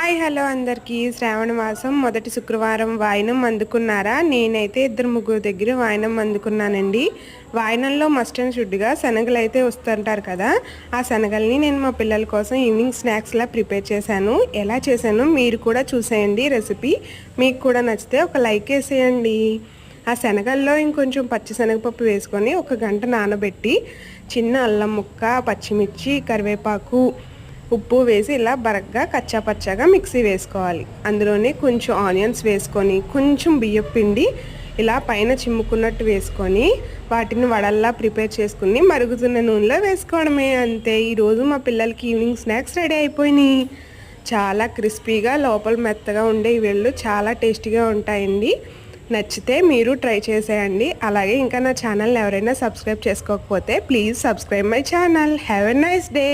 Hi hello అందరికీ శ్రావణ మాసం మొదటి శుక్రవారం వాయినం అందుకున్నారా? నేనైతే ఇద్దరు ముగ్గురు దగ్గర వాయినం అందుకున్నానండి. వాయినంలో మస్ట్ అండ్ షుడ్గా శనగలు అయితే వస్తుంటారు కదా, ఆ శనగల్ని నేను మా పిల్లల కోసం ఈవినింగ్ స్నాక్స్లా ప్రిపేర్ చేశాను. ఎలా చేశానో మీరు కూడా చూసేయండి. రెసిపీ మీకు కూడా నచ్చితే ఒక లైక్ వేసేయండి. ఆ శనగల్లో ఇంకొంచెం పచ్చిశనగపప్పు వేసుకొని ఒక గంట నానబెట్టి చిన్న అల్లం ముక్క, పచ్చిమిర్చి, కరివేపాకు, ఉప్పు వేసి ఇలా బరగ్గా కచ్చాపచ్చాగా మిక్సీ వేసుకోవాలి. అందులోనే కొంచెం ఆనియన్స్ వేసుకొని కొంచెం బియ్యం పిండి ఇలా పైన చిమ్ముకున్నట్టు వేసుకొని వాటిని వడల్లా ప్రిపేర్ చేసుకుని మరుగుతున్న నూనెలో వేసుకోవడమే. అంతే. ఈరోజు మా పిల్లలకి ఈవినింగ్ స్నాక్స్ రెడీ అయిపోయినాయి. చాలా క్రిస్పీగా లోపల మెత్తగా ఉండే ఈ వేళ్ళు చాలా టేస్టీగా ఉంటాయండి. నచ్చితే మీరు ట్రై చేసేయండి. అలాగే ఇంకా నా ఛానల్ ఎవరైనా సబ్స్క్రైబ్ చేసుకోకపోతే please subscribe my channel. Have a nice day.